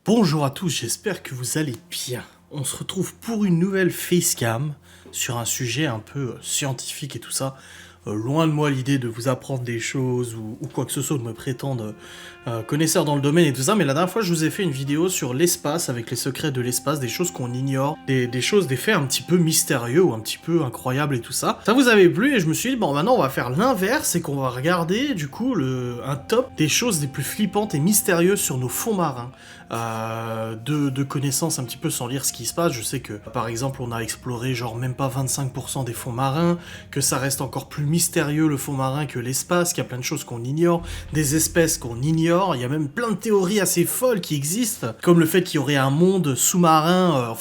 Bonjour à tous, j'espère que vous allez bien. On se retrouve pour une nouvelle facecam sur un sujet un peu scientifique et tout ça. Loin de moi l'idée de vous apprendre des choses ou quoi que ce soit, de me prétendre connaisseur dans le domaine et tout ça, mais la dernière fois je vous ai fait une vidéo sur l'espace, avec les secrets de l'espace, des choses qu'on ignore, des choses, des faits un petit peu mystérieux ou un petit peu incroyables et tout ça. Ça vous avait plu et je me suis dit, bon maintenant on va faire l'inverse et qu'on va regarder du coup un top des choses les plus flippantes et mystérieuses sur nos fonds marins. De connaissances un petit peu sans lire ce qui se passe. Je sais que par exemple on a exploré genre même pas 25% des fonds marins, que ça reste encore plus mystérieux le fond marin que l'espace, qu'il y a plein de choses qu'on ignore, des espèces qu'on ignore, il y a même plein de théories assez folles qui existent, comme le fait qu'il y aurait un monde sous-marin,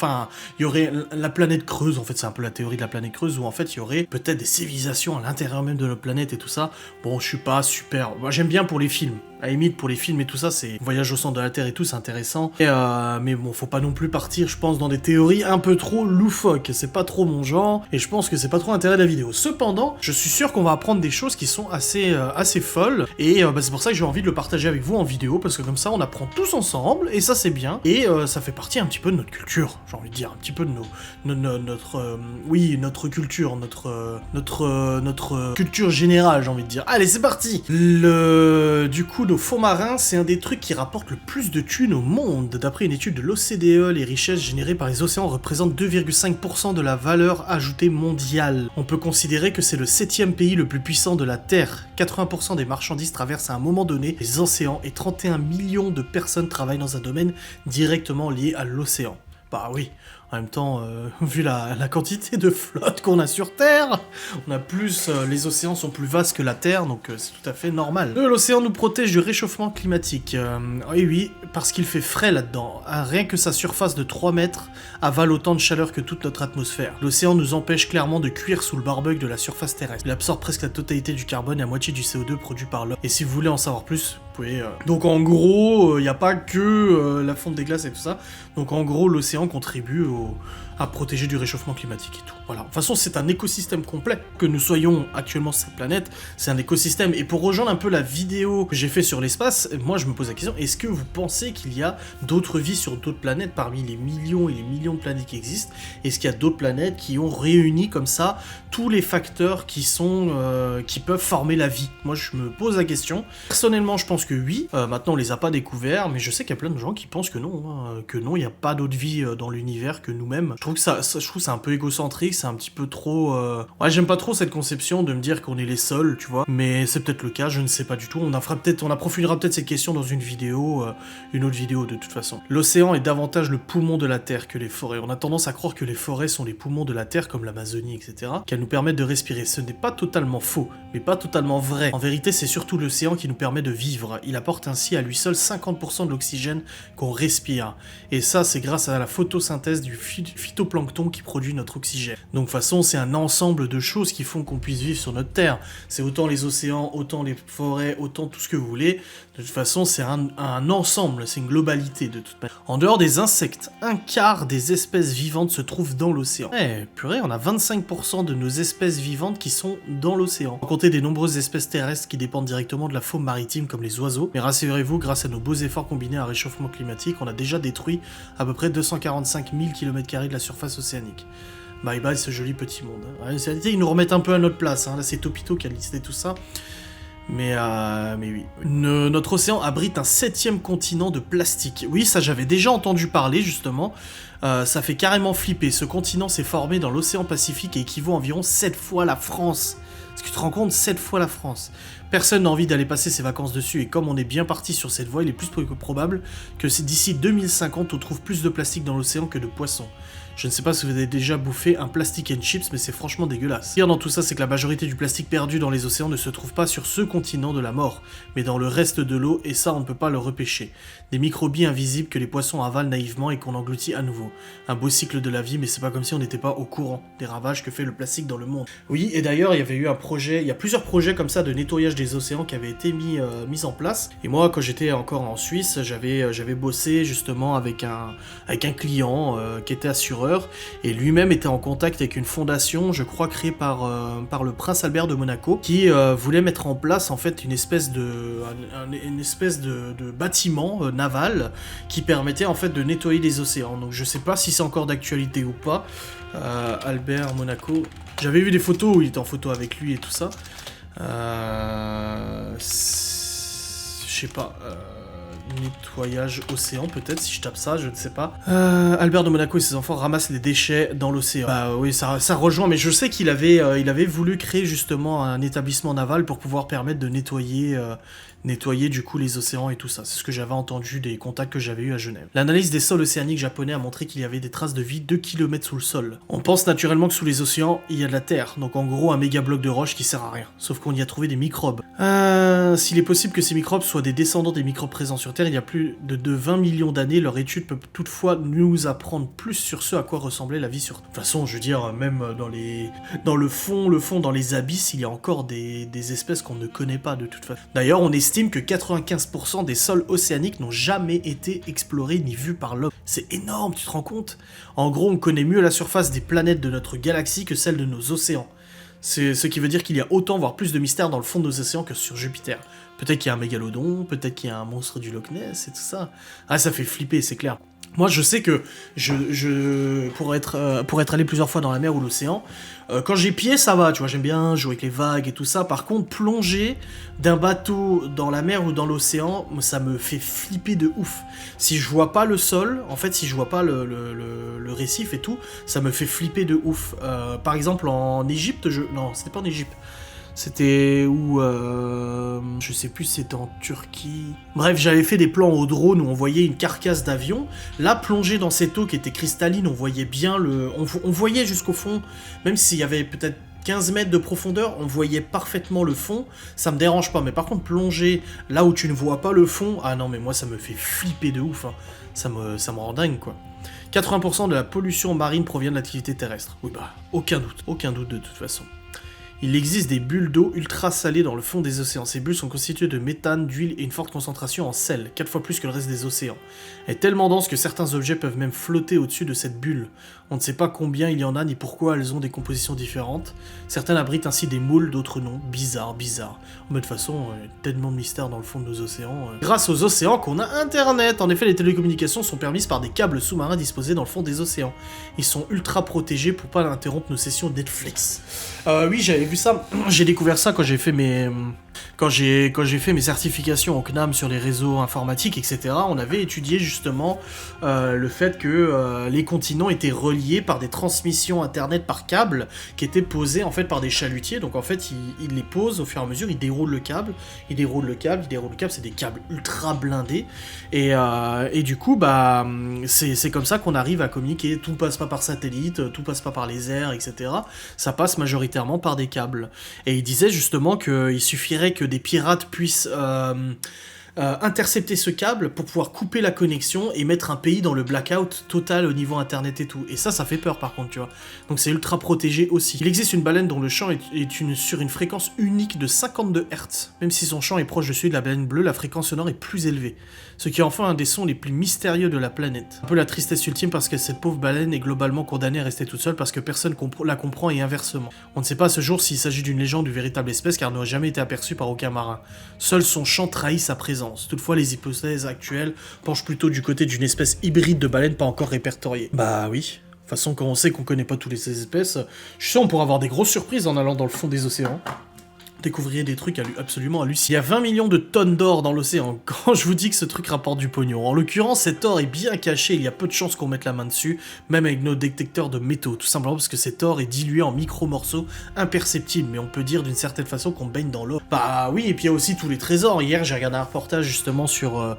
il y aurait la planète creuse, en fait c'est un peu la théorie de la planète creuse, où en fait il y aurait peut-être des civilisations à l'intérieur même de notre planète et tout ça. Bon, je suis pas super, moi j'aime bien pour les films, à la limite pour les films et tout ça, c'est voyage au centre de la Terre et tout, c'est intéressant, mais bon, faut pas non plus partir, je pense, dans des théories un peu trop loufoques, c'est pas trop mon genre, et je pense que c'est pas trop l'intérêt de la vidéo. Cependant, je suis sûr qu'on va apprendre des choses qui sont assez folles, et c'est pour ça que j'ai envie de le partager avec vous en vidéo, parce que comme ça on apprend tous ensemble, et ça c'est bien, et ça fait partie un petit peu de notre culture, j'ai envie de dire, un petit peu de notre culture, notre culture générale, j'ai envie de dire. Allez, c'est parti. Du coup, nos fonds marins, c'est un des trucs qui rapporte le plus de thunes au monde. D'après une étude de l'OCDE, les richesses générées par les océans représentent 2,5% de la valeur ajoutée mondiale. On peut considérer que c'est le 7e pays le plus puissant de la Terre. 80% des marchandises traversent à un moment donné les océans et 31 millions de personnes travaillent dans un domaine directement lié à l'océan. Bah oui, en même temps, vu la quantité de flotte qu'on a sur Terre, on a plus, les océans sont plus vastes que la Terre, donc c'est tout à fait normal. L'océan nous protège du réchauffement climatique. Oui, parce qu'il fait frais là-dedans. Rien que sa surface de 3 mètres avale autant de chaleur que toute notre atmosphère. L'océan nous empêche clairement de cuire sous le barbecue de la surface terrestre. Il absorbe presque la totalité du carbone et la moitié du CO2 produit par l'homme. Et si vous voulez en savoir plus, vous pouvez... Donc en gros, il n'y a pas que la fonte des glaces et tout ça. Donc en gros, l'océan contribue à protéger du réchauffement climatique et tout. Voilà. De toute façon, c'est un écosystème complet. Que nous soyons actuellement sur cette planète, c'est un écosystème. Et pour rejoindre un peu la vidéo que j'ai fait sur l'espace, moi je me pose la question, est-ce que vous pensez qu'il y a d'autres vies sur d'autres planètes parmi les millions et les millions de planètes qui existent? Est-ce qu'il y a d'autres planètes qui ont réuni comme ça tous les facteurs qui peuvent former la vie? Moi je me pose la question. Personnellement, je pense que oui. Maintenant, on les a pas découverts, mais je sais qu'il y a plein de gens qui pensent que non, il n'y a pas d'autre vie dans l'univers que nous-mêmes. Je trouve que c'est un peu égocentrique, c'est un petit peu trop... Ouais, j'aime pas trop cette conception de me dire qu'on est les seuls, tu vois. Mais c'est peut-être le cas, je ne sais pas du tout. On approfondira peut-être cette question dans une vidéo, une autre vidéo de toute façon. L'océan est davantage le poumon de la Terre que les forêts. On a tendance à croire que les forêts sont les poumons de la Terre, comme l'Amazonie, etc., qu'elles nous permettent de respirer. Ce n'est pas totalement faux, mais pas totalement vrai. En vérité, c'est surtout l'océan qui nous permet de vivre. Il apporte ainsi à lui seul 50% de l'oxygène qu'on respire. Et ça, c'est grâce à la photosynthèse du phytoplancton qui produit notre oxygène. Donc de toute façon, c'est un ensemble de choses qui font qu'on puisse vivre sur notre Terre. C'est autant les océans, autant les forêts, autant tout ce que vous voulez. De toute façon, c'est un ensemble, c'est une globalité de toute manière. En dehors des insectes, un quart des espèces vivantes se trouvent dans l'océan. Purée, on a 25% de nos espèces vivantes qui sont dans l'océan. Sans compter des nombreuses espèces terrestres qui dépendent directement de la faune maritime comme les oiseaux. Mais rassurez-vous, grâce à nos beaux efforts combinés à un réchauffement climatique, on a déjà détruit à peu près 245 000 km² de la surface océanique. Bye bye ce joli petit monde. En réalité, ils nous remettent un peu à notre place. Là, c'est Topito qui a listé tout ça. Mais oui. Notre océan abrite un 7e continent de plastique. Oui, ça j'avais déjà entendu parler, justement. Ça fait carrément flipper. Ce continent s'est formé dans l'océan Pacifique et équivaut à environ 7 fois la France. Est-ce que tu te rends compte? 7 fois la France. Personne n'a envie d'aller passer ses vacances dessus, et comme on est bien parti sur cette voie, il est plus probable que d'ici 2050, on trouve plus de plastique dans l'océan que de poissons. Je ne sais pas si vous avez déjà bouffé un plastic and chips, mais c'est franchement dégueulasse. Pire dans tout ça, c'est que la majorité du plastique perdu dans les océans ne se trouve pas sur ce continent de la mort, mais dans le reste de l'eau, et ça on ne peut pas le repêcher. Des microbilles invisibles que les poissons avalent naïvement et qu'on engloutit à nouveau. Un beau cycle de la vie, mais c'est pas comme si on n'était pas au courant des ravages que fait le plastique dans le monde. Oui, et d'ailleurs, il y a plusieurs projets comme ça de nettoyage des océans qui avait été mis en place. Et moi, quand j'étais encore en Suisse, j'avais bossé justement avec un client qui était assureur, et lui-même était en contact avec une fondation, je crois créée par le prince Albert de Monaco, qui voulait mettre en place en fait une espèce de bâtiment naval qui permettait en fait de nettoyer les océans. Donc je sais pas si c'est encore d'actualité ou pas. Albert Monaco, j'avais vu des photos où il était en photo avec lui et tout ça. Je sais pas. Nettoyage océan, peut-être, si je tape ça, je ne sais pas. Albert de Monaco et ses enfants ramassent les déchets dans l'océan. Bah oui, ça rejoint, mais je sais qu'il avait voulu créer justement un établissement naval pour pouvoir permettre de nettoyer du coup les océans et tout ça. C'est ce que j'avais entendu des contacts que j'avais eu à Genève. L'analyse des sols océaniques japonais a montré qu'il y avait des traces de vie 2 km sous le sol. On pense naturellement que sous les océans, il y a de la terre, donc en gros un méga bloc de roche qui sert à rien. Sauf qu'on y a trouvé des microbes. S'il est possible que ces microbes soient des descendants des microbes présents sur Terre il y a plus de 20 millions d'années, leur étude peut toutefois nous apprendre plus sur ce à quoi ressemblait la vie sur Terre. De toute façon, je veux dire, même dans le fond, dans les abysses, il y a encore des espèces qu'on ne connaît pas de toute façon. D'ailleurs, on estime que 95% des sols océaniques n'ont jamais été explorés ni vus par l'homme. C'est énorme, tu te rends compte? En gros, on connaît mieux la surface des planètes de notre galaxie que celle de nos océans. C'est ce qui veut dire qu'il y a autant, voire plus de mystères dans le fond de nos océans que sur Jupiter. Peut-être qu'il y a un mégalodon, peut-être qu'il y a un monstre du Loch Ness et tout ça. Ah, ça fait flipper, c'est clair. Moi, je sais que pour être allé plusieurs fois dans la mer ou l'océan, quand j'ai pied, ça va, tu vois, j'aime bien jouer avec les vagues et tout ça. Par contre, plonger d'un bateau dans la mer ou dans l'océan, ça me fait flipper de ouf. Si je vois pas le sol, en fait, si je vois pas le récif et tout, ça me fait flipper de ouf. Par exemple, en Égypte, non, c'était pas en Égypte. C'était où je sais plus, c'était en Turquie. Bref, j'avais fait des plans au drone où on voyait une carcasse d'avion. Là, plongé dans cette eau qui était cristalline, on voyait bien on voyait jusqu'au fond, même s'il y avait peut-être 15 mètres de profondeur, on voyait parfaitement le fond. Ça me dérange pas, mais par contre, plonger là où tu ne vois pas le fond, ah non, mais moi, ça me fait flipper de ouf. Hein. Ça me rend dingue, quoi. 80% de la pollution marine provient de l'activité terrestre. Oui, bah, aucun doute de toute façon. Il existe des bulles d'eau ultra salées dans le fond des océans. Ces bulles sont constituées de méthane, d'huile et une forte concentration en sel, 4 fois plus que le reste des océans. Elle est tellement dense que certains objets peuvent même flotter au-dessus de cette bulle. On ne sait pas combien il y en a ni pourquoi elles ont des compositions différentes. Certaines abritent ainsi des moules, d'autres non. Bizarre. Mais de toute façon, il y a tellement de mystères dans le fond de nos océans. Grâce aux océans qu'on a Internet. En effet, les télécommunications sont permises par des câbles sous-marins disposés dans le fond des océans. Ils sont ultra protégés pour pas interrompre nos sessions Netflix. Oui, j'avais vu ça. J'ai découvert ça quand j'ai fait mes certifications au CNAM sur les réseaux informatiques, etc. On avait étudié justement le fait que les continents étaient reliés par des transmissions internet par câble qui étaient posées en fait par des chalutiers. Donc en fait, ils les posent au fur et à mesure, ils déroulent le câble, c'est des câbles ultra blindés. Et du coup, bah, c'est comme ça qu'on arrive à communiquer. Tout passe pas par satellite, tout passe pas par les airs, etc. Ça passe majoritairement par des câbles. Et il disait justement qu'il suffirait que des pirates puissent intercepter ce câble pour pouvoir couper la connexion et mettre un pays dans le blackout total au niveau internet et tout. Et ça fait peur par contre, tu vois. Donc c'est ultra protégé aussi. Il existe une baleine dont le chant est sur une fréquence unique de 52 Hz. Même si son chant est proche de celui de la baleine bleue, la fréquence sonore est plus élevée. Ce qui est enfin un des sons les plus mystérieux de la planète. Un peu la tristesse ultime parce que cette pauvre baleine est globalement condamnée à rester toute seule parce que personne la comprend et inversement. On ne sait pas à ce jour s'il s'agit d'une légende ou véritable espèce car elle n'a jamais été aperçue par aucun marin. Seul son chant trahit sa présence. Toutefois, les hypothèses actuelles penchent plutôt du côté d'une espèce hybride de baleine pas encore répertoriée. Bah oui. De toute façon, quand on sait qu'on connaît pas toutes ces espèces, je suis sûr on pourra avoir des grosses surprises en allant dans le fond des océans. Découvriez des trucs absolument hallucinants. Il y a 20 millions de tonnes d'or dans l'océan, quand je vous dis que ce truc rapporte du pognon. En l'occurrence, cet or est bien caché, il y a peu de chances qu'on mette la main dessus, même avec nos détecteurs de métaux, tout simplement parce que cet or est dilué en micro-morceaux imperceptibles, mais on peut dire d'une certaine façon qu'on baigne dans l'or. Bah oui, et puis il y a aussi tous les trésors. Hier, j'ai regardé un reportage justement sur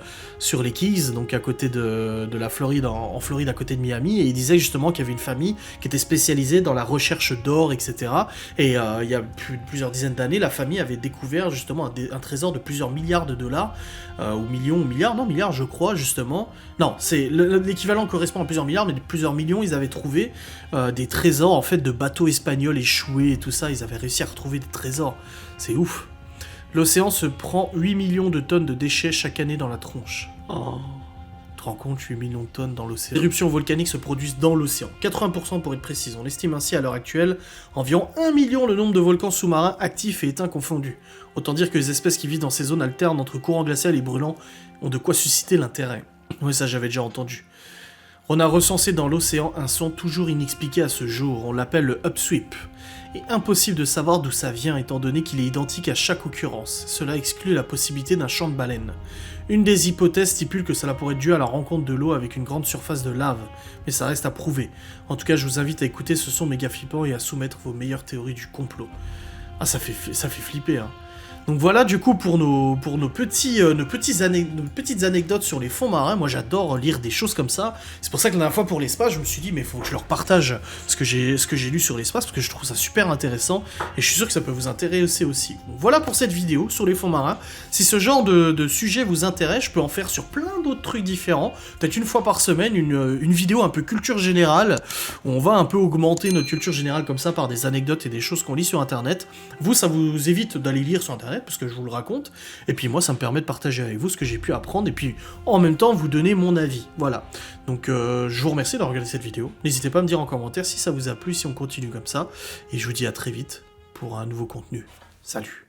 les Keys, donc à côté de la Floride, en Floride, à côté de Miami, et il disait justement qu'il y avait une famille qui était spécialisée dans la recherche d'or, etc. Et il y a plusieurs dizaines d'années, la famille avait découvert justement un trésor de plusieurs milliards de dollars, ou milliards je crois justement. Non, c'est l'équivalent correspond à plusieurs milliards, mais plusieurs millions, ils avaient trouvé des trésors en fait de bateaux espagnols échoués et tout ça, ils avaient réussi à retrouver des trésors. C'est ouf. L'océan se prend 8 millions de tonnes de déchets chaque année dans la tronche. Oh. Tu te rends compte, 8 millions de tonnes dans l'océan. Les éruptions volcaniques se produisent dans l'océan. 80% pour être précis. On estime ainsi à l'heure actuelle environ 1 million le nombre de volcans sous-marins actifs et éteints confondus. Autant dire que les espèces qui vivent dans ces zones alternent entre courants glacial et brûlants ont de quoi susciter l'intérêt. Oui, ça j'avais déjà entendu. On a recensé dans l'océan un son toujours inexpliqué à ce jour, on l'appelle le upsweep. Et impossible de savoir d'où ça vient étant donné qu'il est identique à chaque occurrence. Cela exclut la possibilité d'un chant de baleine. Une des hypothèses stipule que cela pourrait être dû à la rencontre de l'eau avec une grande surface de lave, mais ça reste à prouver. En tout cas, je vous invite à écouter ce son méga flippant et à soumettre vos meilleures théories du complot. Ah, ça fait flipper, hein. Donc voilà du coup pour nos petites anecdotes sur les fonds marins. Moi j'adore lire des choses comme ça. C'est pour ça que la dernière fois pour l'espace, je me suis dit mais il faut que je leur partage ce que j'ai lu sur l'espace parce que je trouve ça super intéressant et je suis sûr que ça peut vous intéresser aussi. Donc voilà pour cette vidéo sur les fonds marins. Si ce genre de sujet vous intéresse, je peux en faire sur plein d'autres trucs différents. Peut-être une fois par semaine, une vidéo un peu culture générale où on va un peu augmenter notre culture générale comme ça par des anecdotes et des choses qu'on lit sur internet. Vous, ça vous évite d'aller lire sur internet parce que je vous le raconte, et puis moi ça me permet de partager avec vous ce que j'ai pu apprendre, et puis en même temps vous donner mon avis, voilà. Donc je vous remercie d'avoir regardé cette vidéo, n'hésitez pas à me dire en commentaire si ça vous a plu, si on continue comme ça, et je vous dis à très vite pour un nouveau contenu. Salut.